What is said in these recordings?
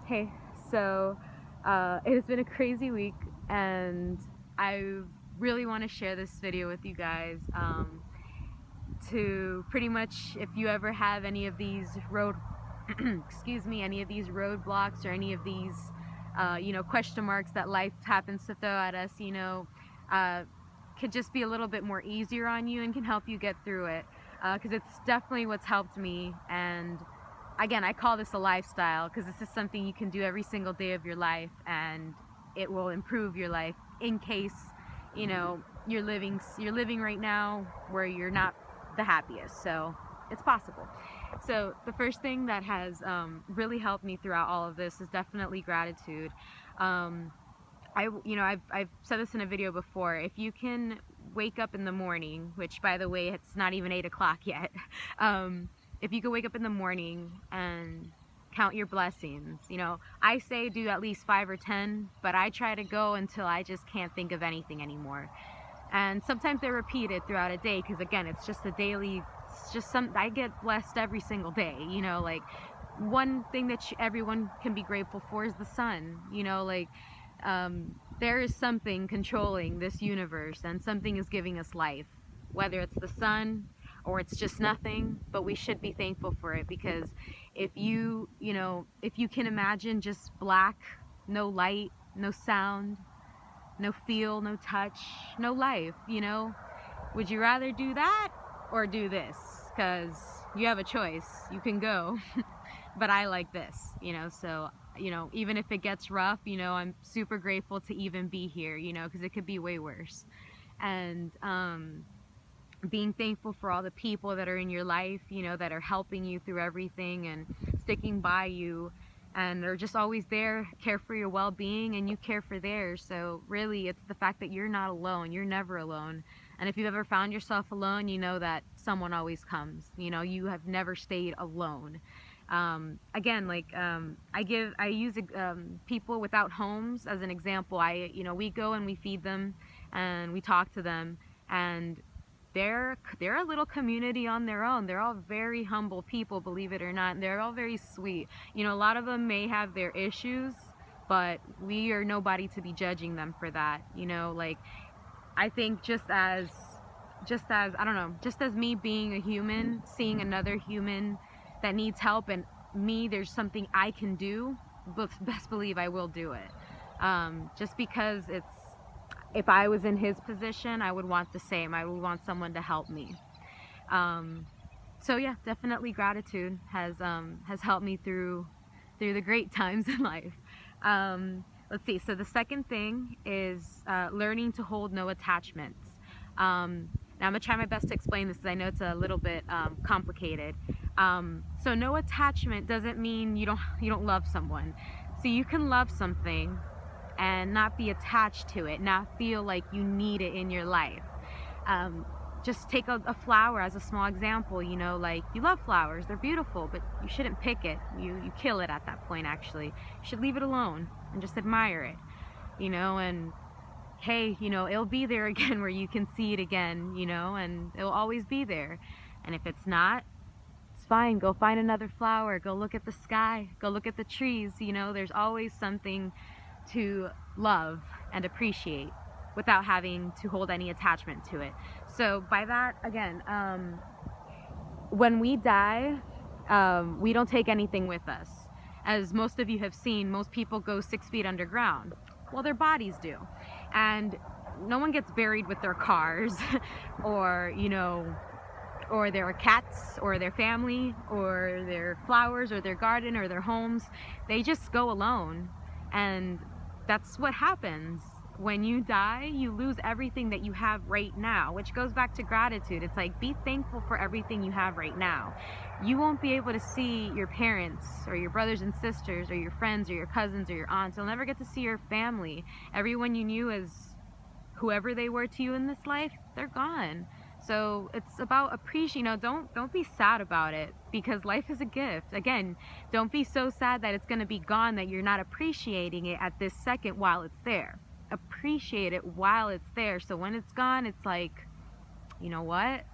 Hey, so it has been a crazy week, and I really want to share this video with you guys to pretty much, if you ever have any of these excuse me, any of these roadblocks or any of these, question marks that life happens to throw at us, uh, could just be a little bit more easier on you and can help you get through it. Because it's definitely what's helped me. And again, I call this a lifestyle because this is something you can do every single day of your life, and it will improve your life in case you're living right now where you're not the happiest. So it's possible. So the first thing that has really helped me throughout all of this is definitely gratitude. um, I've said this in a video before. If you can wake up in the morning, which by the way, it's not even 8 o'clock yet. If you can wake up in the morning and count your blessings, I say do at least 5 or 10, but I try to go until I just can't think of anything anymore. And sometimes they're repeated throughout a day because again, it's just a daily. It's just I get blessed every single day. Like one thing that everyone can be grateful for is the sun. There is something controlling this universe, and something is giving us life, whether it's the sun or it's just nothing. But we should be thankful for it, because if you can imagine just black, no light, no sound, no feel, no touch, no life, would you rather do that or do this? Because you have a choice. You can go. But I like this, so, even if it gets rough, I'm super grateful to even be here, because it could be way worse. And being thankful for all the people that are in your life, that are helping you through everything and sticking by you, and they're just always there, care for your well-being, and you care for theirs. So really, it's the fact that you're not alone. You're never alone. And if you've ever found yourself alone, you know that someone always comes. You have never stayed alone. Again, I use people without homes as an example. We go and we feed them and we talk to them, and they're a little community on their own. They're all very humble people, believe it or not. And they're all very sweet. A lot of them may have their issues, but we are nobody to be judging them for that. I think just as I don't know, just as me being a human, seeing another human that needs help, and me, there's something I can do, but best believe I will do it. Just because if I was in his position, I would want the same. I would want someone to help me. Um, so yeah, definitely gratitude has helped me through the great times in life. Let's see. So the second thing is learning to hold no attachments. Now I'm gonna try my best to explain this because I know it's a little bit complicated. So no attachment doesn't mean you don't love someone. So you can love something and not be attached to it, not feel like you need it in your life. Um, just take a flower as a small example. Like, you love flowers, they're beautiful, but you shouldn't pick it. You kill it at that point. Actually, you should leave it alone and just admire it. And hey, it'll be there again where you can see it again. And it'll always be there. And if it's not, it's fine. Go find another flower. Go look at the sky. Go look at the trees. There's always something to love and appreciate without having to hold any attachment to it. So by that, again, when we die, we don't take anything with us. As most of you have seen, most people go 6 feet underground. Well, their bodies do. And no one gets buried with their cars or, or their cats or their family or their flowers or their garden or their homes. They just go alone. And that's what happens. When you die, you lose everything that you have right now, which goes back to gratitude. It's like, be thankful for everything you have right now. You won't be able to see your parents or your brothers and sisters or your friends or your cousins or your aunts. You'll never get to see your family. Everyone you knew as whoever they were to you in this life, they're gone. So it's about appreciating. Don't be sad about it, because life is a gift. Again, don't be so sad that it's going to be gone that you're not appreciating it at this second while it's there. Appreciate it while it's there, so when it's gone, it's like, you know what?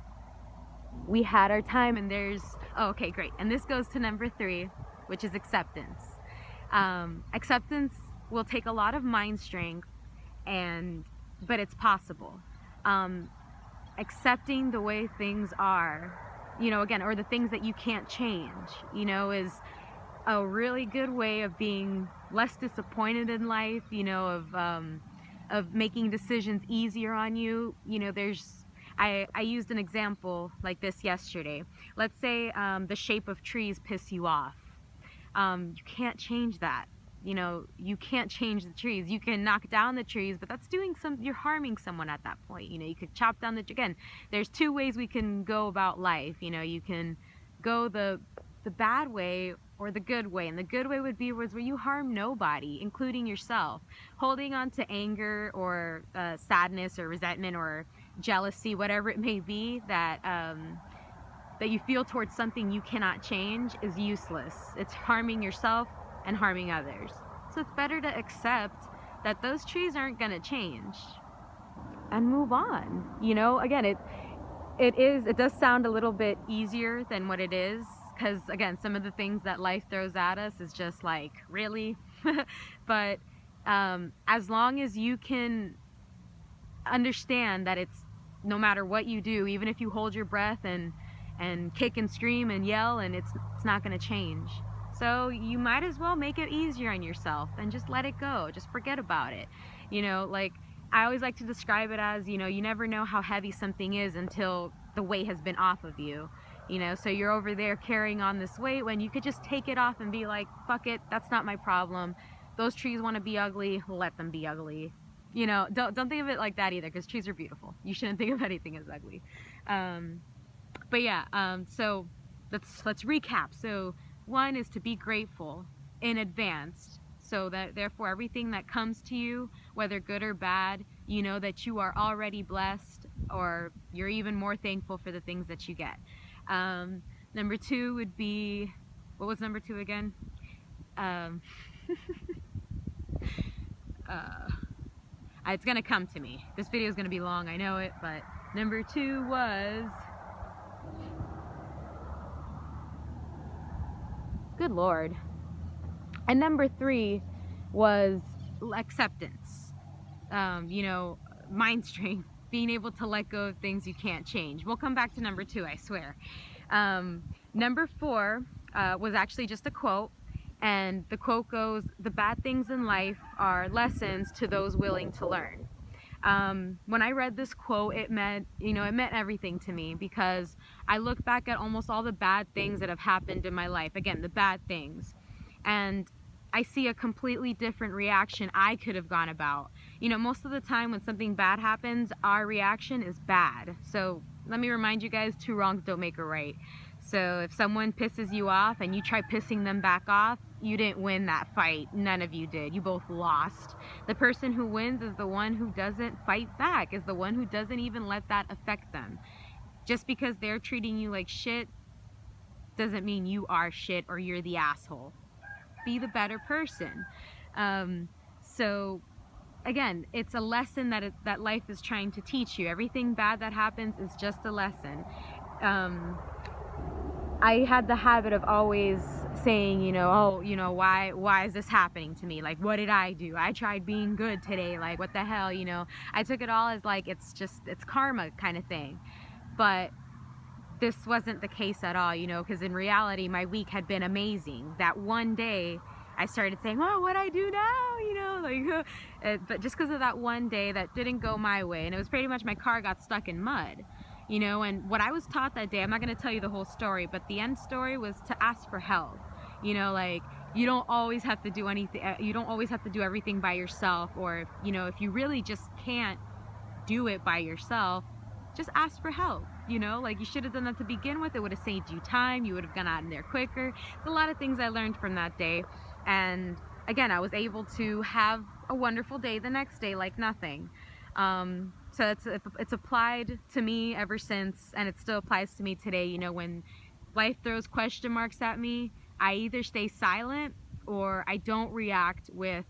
We had our time, and there's, oh, okay, great. And this goes to number 3, which is acceptance. Acceptance will take a lot of mind strength, but it's possible. Um, Accepting the way things are, again, or the things that you can't change, is a really good way of being less disappointed in life, of making decisions easier on you. I used an example like this yesterday. Let's say the shape of trees piss you off. You can't change that. You can't change the trees. You can knock down the trees, but you're harming someone at that point. You could chop down again, there's two ways we can go about life. You can go the bad way or the good way. And the good way would be where you harm nobody, including yourself. Holding on to anger or sadness or resentment or jealousy, whatever it may be, that you feel towards something you cannot change is useless. It's harming yourself and harming others. So it's better to accept that those trees aren't going to change and move on. Again, it does sound a little bit easier than what it is, because again, some of the things that life throws at us is just like, really? But as long as you can understand that it's, no matter what you do, even if you hold your breath and kick and scream and yell, and it's not going to change. So you might as well make it easier on yourself and just let it go. Just forget about it. Like I always like to describe it as, you never know how heavy something is until the weight has been off of you. So you're over there carrying on this weight when you could just take it off and be like, fuck it, that's not my problem. Those trees want to be ugly, let them be ugly. Don't think of it like that either, because trees are beautiful. You shouldn't think of anything as ugly. But yeah, so let's recap. So one is to be grateful in advance, so that therefore everything that comes to you, whether good or bad, that you are already blessed, or you're even more thankful for the things that you get. Number two would be, what was number two again? It's gonna come to me. This video is gonna be long, I know it, but number two was, good Lord. And number three was acceptance. Mind strength, being able to let go of things you can't change. We'll come back to number two, I swear. Number four was actually just a quote, and the quote goes, "The bad things in life are lessons to those willing to learn." When I read this quote, it meant everything to me, because I look back at almost all the bad things that have happened in my life. Again, the bad things. And I see a completely different reaction I could have gone about. Most of the time when something bad happens, our reaction is bad. So let me remind you guys, 2 wrongs don't make a right. So if someone pisses you off and you try pissing them back off, you didn't win that fight. None of you did. You both lost. The person who wins is the one who doesn't fight back, is the one who doesn't even let that affect them. Just because they're treating you like shit doesn't mean you are shit or you're the asshole. Be the better person. So again, it's a lesson that life is trying to teach you. Everything bad that happens is just a lesson. I had the habit of always saying, why is this happening to me? Like, what did I do? I tried being good today. Like, what the hell? I took it all as like, it's karma kind of thing. But this wasn't the case at all, because in reality, my week had been amazing. That one day, I started saying, oh, what I do now, but just because of that one day that didn't go my way, and it was pretty much my car got stuck in mud, and what I was taught that day, I'm not going to tell you the whole story, but the end story was to ask for help. Like, you don't always have to do anything, you don't always have to do everything by yourself, or, if you really just can't do it by yourself, just ask for help. Like, you should have done that to begin with. It would have saved you time. You would have gone out in there quicker. There's a lot of things I learned from that day. And again, I was able to have a wonderful day the next day like nothing. So it's applied to me ever since, and it still applies to me today. When life throws question marks at me, I either stay silent or I don't react with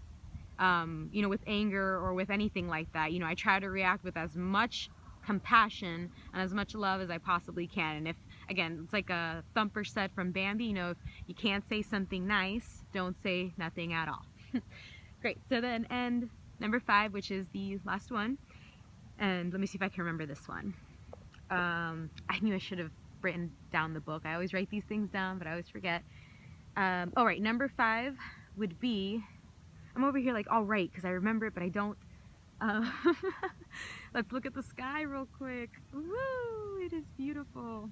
with anger or with anything like that. I try to react with as much compassion and as much love as I possibly can. And if, again, it's like a Thumper said from Bambi, if you can't say something nice, don't say nothing at all. Great. So then end number 5, which is the last one. And let me see if I can remember this one. I knew I should have written down the book. I always write these things down, but I always forget. All right, number 5 would be, I'm over here like, all right, because I remember it, but I don't. Let's look at the sky real quick. Woo, it is beautiful.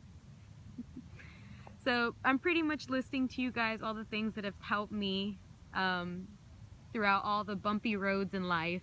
So I'm pretty much listing to you guys all the things that have helped me throughout all the bumpy roads in life.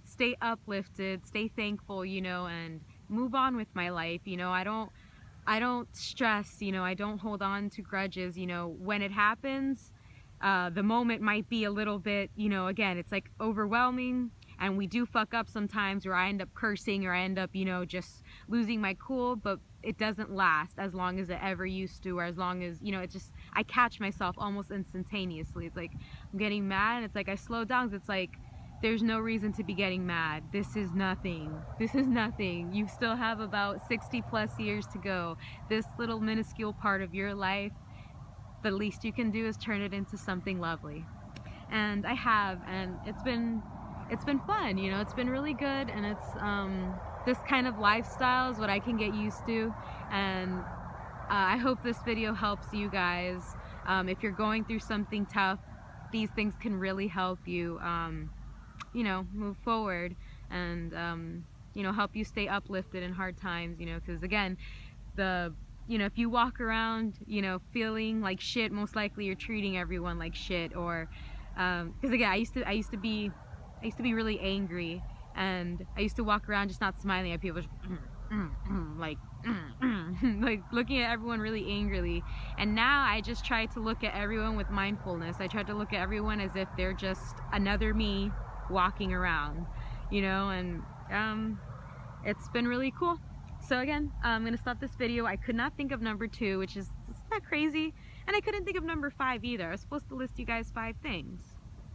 Stay uplifted, stay thankful, you know, and move on with my life. You know, I don't stress, you know, I don't hold on to grudges. You know, when it happens, the moment might be a little bit, you know, again, it's like overwhelming, and we do fuck up sometimes, or I end up cursing, or I end up, you know, just losing my cool, but it doesn't last as long as it ever used to, or as long as, you know, it just, I catch myself almost instantaneously. It's like I'm getting mad, and it's like I slow down. It's like, there's no reason to be getting mad. This is nothing. This is nothing. You still have about 60 plus years to go. This little minuscule part of your life, the least you can do is turn it into something lovely. And I have, and it's been fun, you know, it's been really good, and it's this kind of lifestyle is what I can get used to, and I hope this video helps you guys. If you're going through something tough, these things can really help you, you know, move forward, and you know, help you stay uplifted in hard times, you know, because again, you know, if you walk around, you know, feeling like shit, most likely you're treating everyone like shit. Or because again, I used to be really angry, and I used to walk around just not smiling at people, just, like like looking at everyone really angrily. And now I just try to look at everyone with mindfulness. I try to look at everyone as if they're just another me walking around, you know, and it's been really cool. So again, I'm gonna stop this video. I could not think of number 2, which is not crazy, and I couldn't think of number 5 either. I was supposed to list you guys 5 things.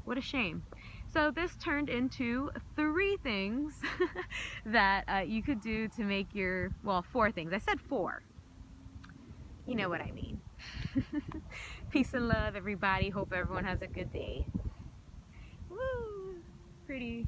What a shame. So this turned into 3 things that you could do to make your, well, 4 things. I said 4. You know what I mean. Peace and love, everybody. Hope everyone has a good day. Woo! Pretty.